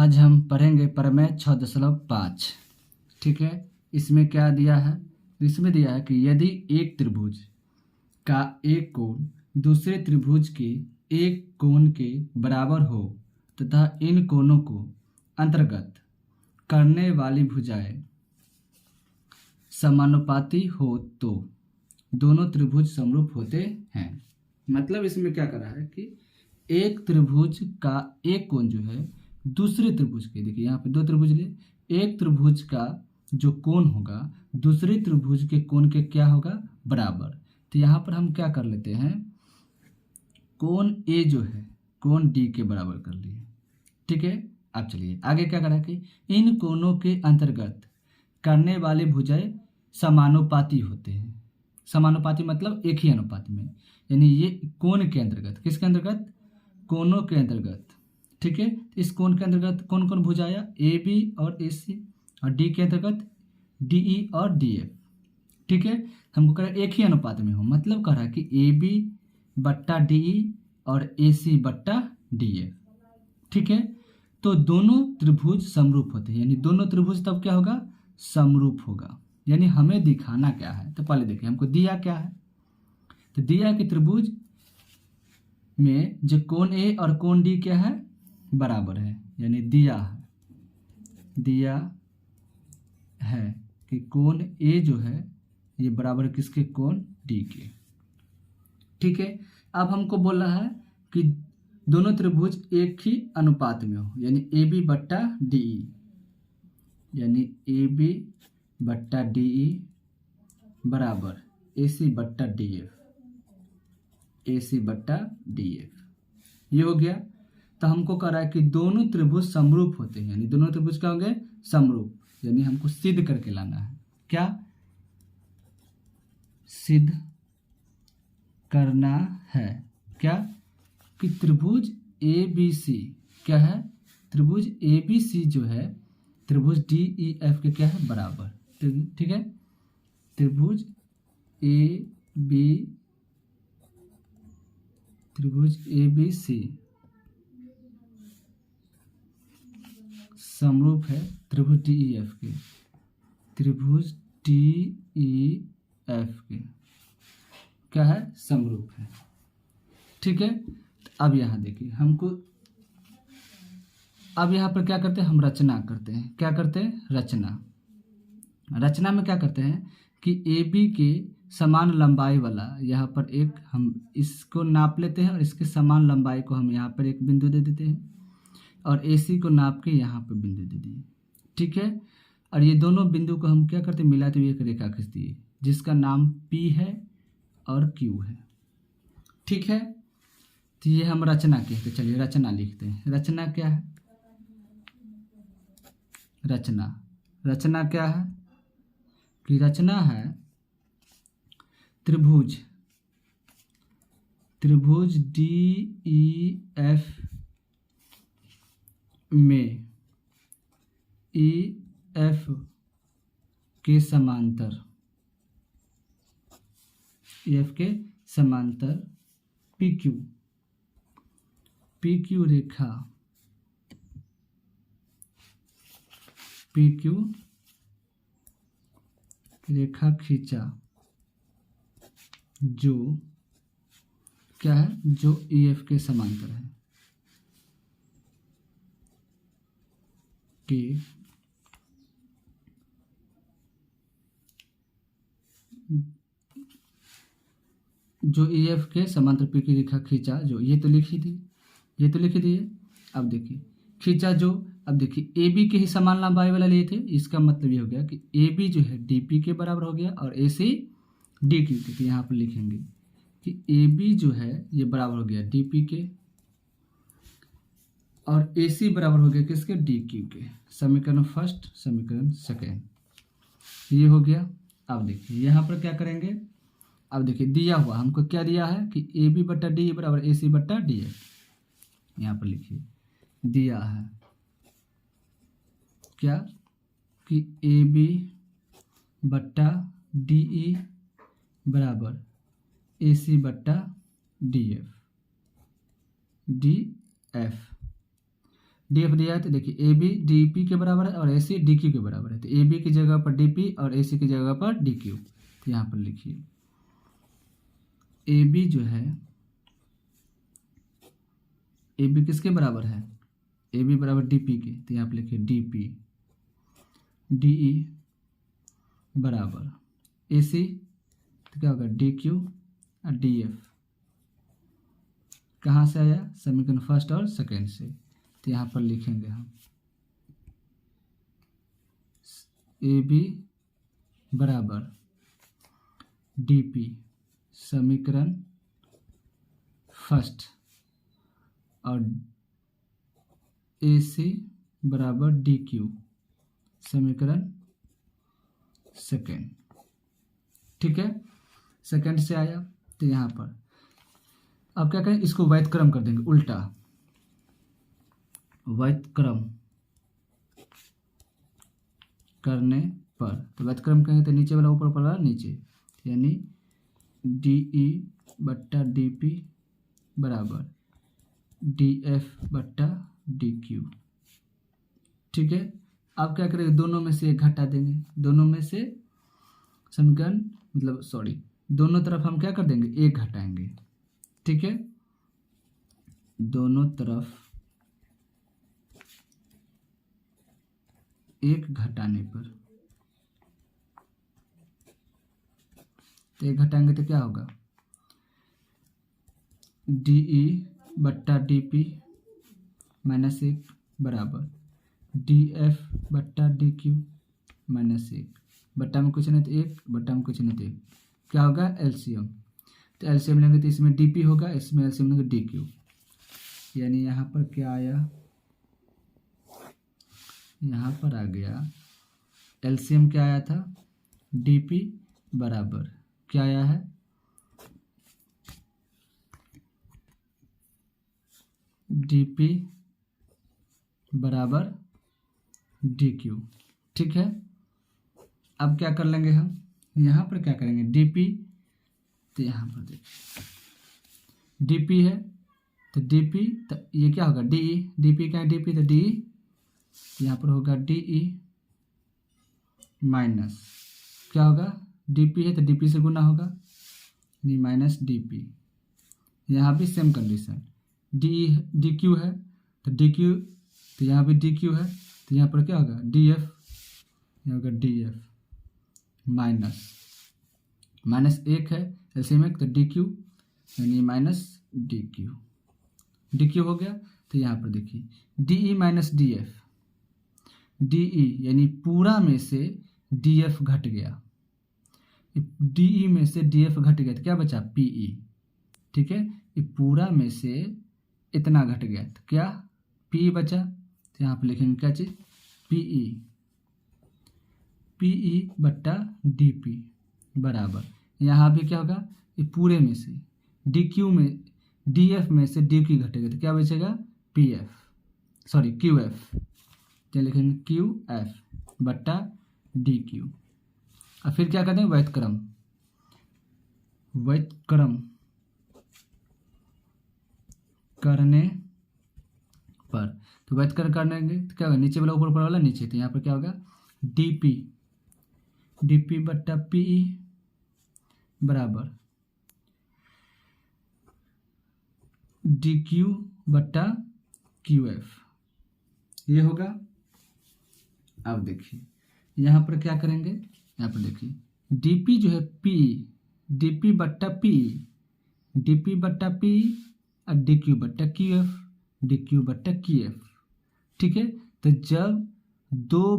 आज हम पढ़ेंगे प्रमेय 6.5। ठीक है, इसमें क्या दिया है? इसमें दिया है कि यदि एक त्रिभुज का एक कोण दूसरे त्रिभुज के एक कोण के बराबर हो तथा इन कोणों को अंतर्गत करने वाली भुजाएं समानुपाती हो तो दोनों त्रिभुज समरूप होते हैं। मतलब इसमें क्या कर रहा है कि एक त्रिभुज का एक कोण जो है दूसरे त्रिभुज के, देखिए यहाँ पे दो त्रिभुज ले, एक त्रिभुज का जो कोण होगा दूसरे त्रिभुज के कोण के क्या होगा? बराबर। तो यहाँ पर हम क्या कर लेते हैं, कोण ए जो है कोण डी के बराबर कर लिए। ठीक है, अब चलिए आगे क्या करा कि इन कोणों के अंतर्गत करने वाले भुजाएं समानुपाती होते हैं। समानुपाती मतलब एक ही अनुपात में, यानी ये कोण के अंतर्गत, किसके अंतर्गत? कोणों के अंतर्गत। ठीक है, इस कोण के अंतर्गत कौन कौन भुजाया? ए बी और ए सी, और डी के अंतर्गत डी ई और डी एफ। ठीक है, हमको कह रहा है एक ही अनुपात में हो, मतलब कह रहा है कि ए बी बट्टा डी ई और ए सी बट्टा डी एफ। ठीक है, तो दोनों त्रिभुज समरूप होते हैं, यानी दोनों त्रिभुज तब क्या होगा? समरूप होगा। यानी हमें दिखाना क्या है? तो पहले देखिए हमको दिया क्या है। तो दिया कि त्रिभुज में जो कोण ए और कोण डी क्या है? बराबर है। यानी दिया है कि कोण ए जो है ये बराबर किसके? कोण डी के। ठीक है, अब हमको बोल रहा है कि दोनों त्रिभुज एक ही अनुपात में हो, यानी ए बी बट्टा डी ई, यानी ए बी बट्टा डी ई बराबर ए सी बट्टा डी एफ, ए सी बट्टा डी एफ। ये हो गया। तो हमको कह रहा है कि दोनों त्रिभुज समरूप होते हैं, यानी दोनों त्रिभुज क्या हो गए? समरूप। यानी हमको सिद्ध करके लाना है। क्या सिद्ध करना है? क्या कि त्रिभुज ए बी सी क्या है? त्रिभुज ए बी सी जो है त्रिभुज डी ई एफ के क्या है? बराबर। ठीक है, त्रिभुज ए बी सी समरूप है त्रिभुज डी ई एफ के, त्रिभुज डी ई एफ के क्या है? समरूप है। ठीक है, अब यहाँ देखिए हमको, अब यहाँ पर क्या करते हैं? हम रचना करते हैं। क्या करते हैं? रचना में क्या करते हैं कि ए बी के समान लंबाई वाला यहाँ पर एक हम इसको नाप लेते हैं और इसके समान लंबाई को हम यहाँ पर एक बिंदु दे देते हैं और ए सी को नाप के यहाँ पर बिंदु दे दिए। ठीक है, और ये दोनों बिंदु को हम क्या करते हैं? मिलाते हुए एक रेखा खींच दिए जिसका नाम पी है और क्यू है। ठीक है, तो ये हम रचना कहते। चलिए रचना लिखते हैं। रचना क्या है? रचना क्या है कि रचना है त्रिभुज डी ई एफ में ई एफ के समांतर, ई एफ के समांतर पी क्यू रेखा, पी क्यू रेखा खींचा जो क्या है? जो ई एफ के समांतर है, कि जो ई एफ के समांतर पी की रेखा खींचा जो, ये तो लिख ही दिए। अब देखिए खींचा जो, अब देखिए ए बी के ही समान लंबाई वाला लिए थे, इसका मतलब ये हो गया कि ए बी जो है डी पी के बराबर हो गया और ए सी डी क्यू के। तो यहाँ पर लिखेंगे कि ए बी जो है ये बराबर हो गया डी पी के और ए सी बराबर हो गया किसके? डी क्यू के। समीकरण फर्स्ट, समीकरण सेकेंड, ये हो गया। अब देखिए यहाँ पर क्या करेंगे? अब देखिए दिया हुआ हमको क्या दिया है कि ए बी बट्टा डी बराबर ए सी बट्टा डी एफ। यहाँ पर लिखिए दिया है क्या कि ए बी बट्टा डी ई बराबर ए सी बट्टा डी एफ। डी एफ दिया है तो देखिए ए बी डी पी के बराबर है और ए सी डी क्यू के बराबर है, तो ए बी की जगह पर डी पी और ए सी की जगह पर डी क्यू। तो यहाँ पर लिखिए ए बी जो है, ए बी किसके बराबर है, ए बी बराबर डी पी के, तो यहाँ पर लिखिए डी पी डी ई बराबर ए सी, तो क्या होगा डी क्यू और डी एफ। कहाँ से आया, समीकरण फर्स्ट और सेकेंड से, तो यहाँ पर लिखेंगे हम ए बी बराबर डी पी समीकरण फर्स्ट और ए सी बराबर डी क्यू समीकरण सेकेंड। ठीक है, सेकेंड से आया, तो यहाँ पर अब क्या करें, इसको वैध क्रम कर देंगे, उल्टा वैध क्रम करने पर, तो वैध क्रम कहेंगे तो नीचे वाला ऊपर वाला नीचे, यानी डी ई बट्टा डी पी बराबर डी एफ बट्टा डी क्यू। ठीक है, अब क्या करेंगे, दोनों में से एक घटा देंगे, दोनों में से समीकरण मतलब सॉरी दोनों तरफ हम क्या कर देंगे, एक घटाएंगे। ठीक है, दोनों तरफ एक घटाने पर, तो एक घटाएंगे तो क्या होगा, डी ई बट्टा डी पी माइनस एक बराबर डी एफ बट्टा डी क्यू माइनस एक, बट्टा में कुछ नहीं तो एक, बट्टा में कुछ नहीं तो एक, क्या होगा एलसीएम, तो एलसीएम लेंगे तो इसमें डी पी होगा, इसमें एलसीएम लेंगे डी क्यू, यानी यहाँ पर क्या आया, यहाँ पर आ गया एलसीएम क्या आया था, डी पी बराबर क्या आया है, डी पी बराबर डी क्यू। ठीक है, अब क्या कर लेंगे हम, यहाँ पर क्या करेंगे, डी पी, तो यहाँ पर देखिए डी पी है तो डी पी, तो ये क्या होगा डी ई, डी पी क्या है डी पी, तो डी ई, यहाँ पर होगा डी ई माइनस क्या होगा, डी पी है तो डी पी से गुना होगा, यानी माइनस डी पी। यहाँ भी सेम कंडीशन, डी क्यू है तो डी क्यू, तो यहाँ भी डी क्यू है, तो यहाँ पर क्या होगा डी एफ, यहाँ होगा डी एफ माइनस माइनस एक है एलसीएम में, तो डी क्यू यानी minus D Q, D Q हो गया। तो यहाँ पर देखिए D E minus D F, D E यानी पूरा में से डी एफ घट गया, डी ई में से डी एफ घट गया तो क्या बचा पी ई। ठीक है, ये पूरा में से इतना घट गया तो क्या पी बचा, तो यहाँ पर लिखेंगे क्या चीज़ पी ई बट्टा डी पी बराबर, यहाँ भी क्या होगा, ये पूरे में से डी क्यू में डी एफ में से डी क्यू घटेगा तो क्या बचेगा P F, sorry Q F, तो लिखेंगे क्यू एफ बट्टा डी क्यू। और फिर क्या करते हैं, वैध क्रम, वैध क्रम करने पर, तो वैध क्रम करने तो क्या होगा, नीचे वाला ऊपर वाला नीचे, तो यहाँ पर क्या होगा डी पी बट्टा पी ई बराबर डी क्यू बट्टा क्यू एफ, ये होगा। अब देखिए यहाँ पर क्या करेंगे, यहाँ पर देखिए डीपी जो है पी, डीपी बट्टा पी, डीपी बट्टा पी और डी क्यू बट्टा क्यू एफ, डी क्यू बट्टा क्यू एफ। ठीक है, तो जब दो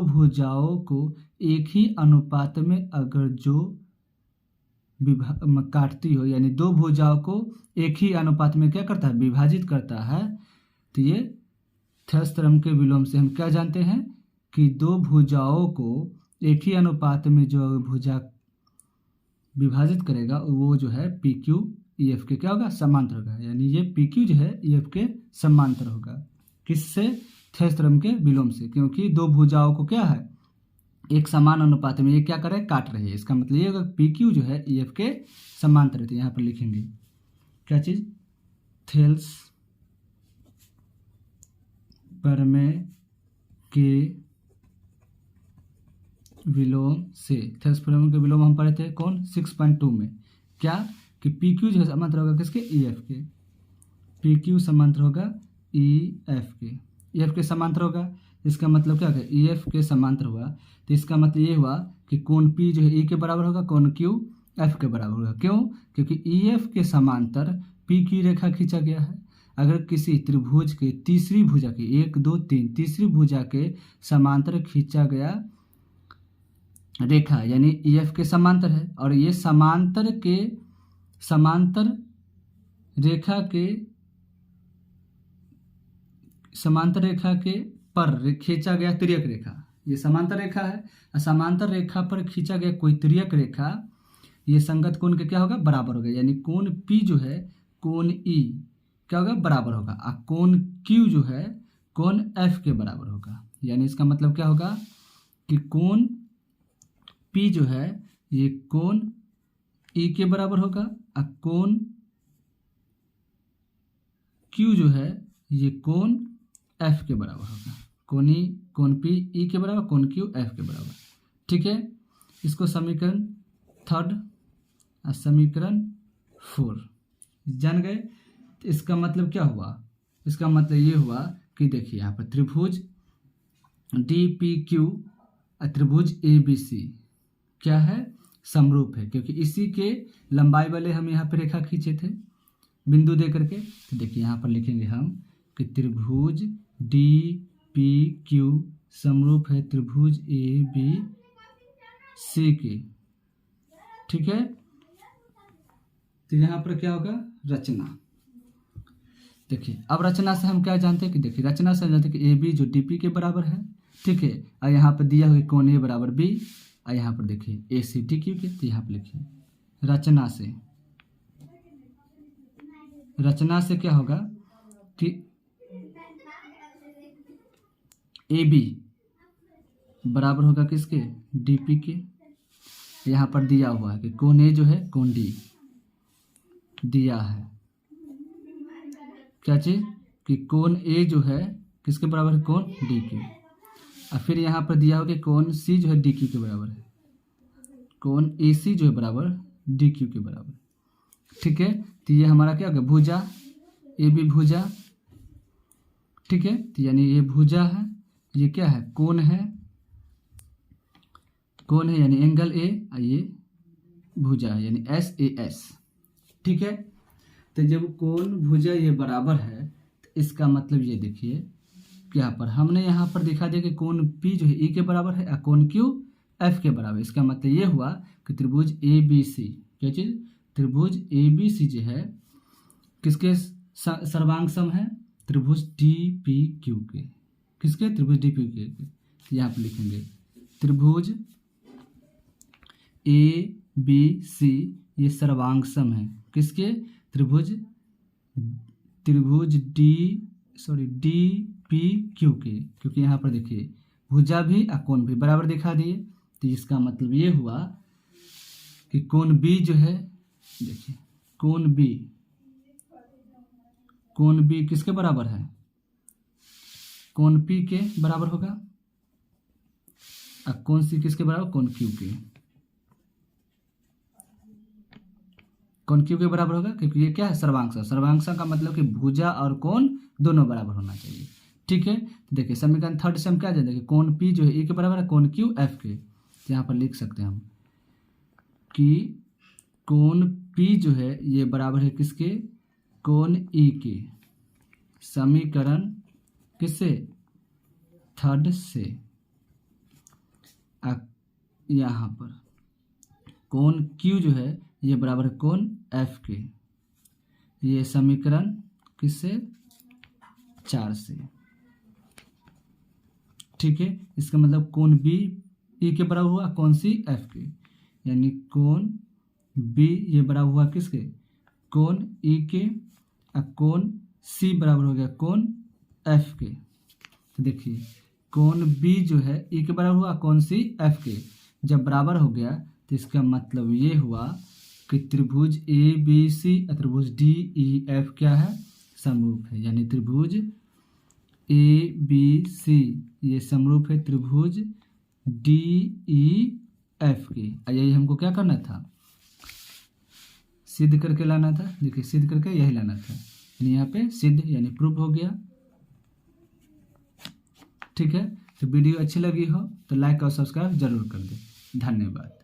भुजाओं को एक ही अनुपात में अगर जो काटती हो, यानी दो भुजाओं को एक ही अनुपात में क्या करता है, विभाजित करता है, तो ये थ्योरम के विलोम से हम क्या जानते हैं कि दो भुजाओं को एक ही अनुपात में जो भुजा विभाजित करेगा वो जो है पी क्यू ई एफ के क्या होगा, समांतर होगा, यानी ये पी क्यू जो है ई एफ के समांतर होगा। किससे, थ्योरम के विलोम से, क्योंकि दो भुजाओं को क्या है एक समान अनुपात में ये क्या कर रहे हैं, काट रहे हैं, इसका मतलब ये होगा पी क्यू जो है ई एफ के समांतर है। तो यहाँ पर लिखेंगे क्या चीज़, प्रमेय के विलोम से, थेस प्रमेय के विलोम हम पढ़े थे कौन 6.2 में, क्या कि पी क्यू जो है समांतर होगा किसके, ई एफ के, पी क्यू समांतर होगा ई एफ के समांतर होगा। इसका मतलब क्या है, ई एफ के समांतर हुआ तो इसका मतलब ये हुआ कि कोण पी जो है ई के बराबर होगा, कोण क्यू एफ के बराबर होगा। क्यों, क्योंकि ई एफ के समांतर पी की रेखा खींचा गया है। अगर किसी त्रिभुज के तीसरी भुजा के 1 2 3 तीसरी भुजा के समांतर खींचा गया रेखा यानी ई एफ के समांतर है, और ये समांतर रेखा के पर खींचा गया तिर्यक रेखा, ये समांतर रेखा है, और समांतर रेखा पर खींचा गया कोई तिर्यक रेखा ये संगत कोण के क्या होगा, बराबर होगा। यानी कोण पी जो है कोण ई क्या होगा, बराबर होगा, और कोण क्यू जो है कोण एफ के बराबर होगा। यानी इसका मतलब क्या होगा कि कोण पी जो है ये कोण ई के बराबर होगा, और कोण क्यू जो है ये कोण एफ के बराबर होगा। कोण पी ई के बराबर, कोण क्यू एफ के बराबर। ठीक है, इसको समीकरण 3 और समीकरण 4 जान गए। तो इसका मतलब क्या हुआ, इसका मतलब ये हुआ कि देखिए यहाँ पर त्रिभुज डी पी क्यू और त्रिभुज ए बी सी क्या है, समरूप है, क्योंकि इसी के लंबाई वाले हम यहाँ पर रेखा खींचे थे बिंदु दे करके। तो देखिए यहाँ पर लिखेंगे हम कि त्रिभुज डी पी क्यू समरूप है त्रिभुज ए बी सी के। ठीक है, तो यहाँ पर क्या होगा, रचना। देखिए अब रचना से हम क्या जानते हैं कि देखिए रचना से हम जानते हैं कि ए बी जो डी पी के बराबर है। ठीक है, और यहाँ पर दिया हुआ कोण ए बराबर बी, और यहाँ पर देखिए ए सी डी क्यू के। तो यहाँ पर लिखिए रचना से क्या होगा कि ए बी बराबर होगा किसके, डी पी के। यहाँ पर दिया हुआ है कि कोण ए जो है कोण डी दिया है, क्या चीज कि कोण ए जो है किसके बराबर है, कोण डी के। और फिर यहाँ पर दिया होगा कि कोण सी जो है डी क्यू के बराबर है, कोण ए सी जो है बराबर डी क्यू के बराबर। ठीक है, तो ये हमारा क्या होगा, भुजा ए बी भुजा। ठीक है, तो यानी ये भुजा है, ये क्या है, कोण है यानी एंगल ए, और ये भुजा है यानी एस ए एस। ठीक है, तो जब कोण भुजा ये बराबर है तो इसका मतलब ये देखिए कि यहाँ पर हमने यहाँ पर दिखा दिया कि कोण पी जो है ई के बराबर है और कोण क्यू एफ के बराबर। इसका मतलब ये हुआ कि त्रिभुज ए बी सी, क्या चीज, त्रिभुज ए बी सी जो है किसके सर्वांग सम है, त्रिभुज डी पी क्यू के। किसके, त्रिभुज डी पी क्यू के। तो यहाँ पर लिखेंगे त्रिभुज ए बी सी ये सर्वांग सम है किसके, त्रिभुज डी पी क्यू के। क्योंकि यहाँ पर देखिए भुजा भी और कोण भी बराबर दिखा दिए, तो इसका मतलब ये हुआ कि कोण बी जो है, देखिए कोण बी किसके बराबर है, कोण पी के बराबर होगा, और कोण सी किसके बराबर, कोण क्यू के। कोण क्यू के बराबर होगा क्योंकि ये क्या है, सर्वांग सम का मतलब कि भुजा और कोण दोनों बराबर होना चाहिए। ठीक है, तो देखिए समीकरण 3 से हम क्या जानते हैं कि कोण पी जो है ए के बराबर है, कोण क्यू एफ के। तो यहाँ पर लिख सकते हैं हम कि कोण पी जो है ये बराबर है किसके, कोण ई के। समीकरण किससे, 3 से। यहाँ पर कोण क्यू जो है ये बराबर है कोण एफ के, ये समीकरण किससे, 4 से। ठीक है, इसका मतलब कोण बी ई के बराबर हुआ, कोण सी एफ के, यानी कोण बी ये बराबर हुआ किसके, कोण ई के, और कोण सी बराबर हो गया कोण एफ के। तो देखिए कोण बी जो है ई के बराबर हुआ, कोण सी एफ के। जब बराबर हो गया तो इसका मतलब ये हुआ कि त्रिभुज ए बी सी और त्रिभुज डी ई एफ क्या है, समरूप है। यानी त्रिभुज ए बी सी ये समरूप है त्रिभुज डी ई एफ के। यही हमको क्या करना था, सिद्ध करके लाना था। देखिए सिद्ध करके यही लाना था, यानी यहाँ पे सिद्ध यानी प्रूफ हो गया। ठीक है, तो वीडियो अच्छी लगी हो तो लाइक और सब्सक्राइब जरूर कर दें। धन्यवाद।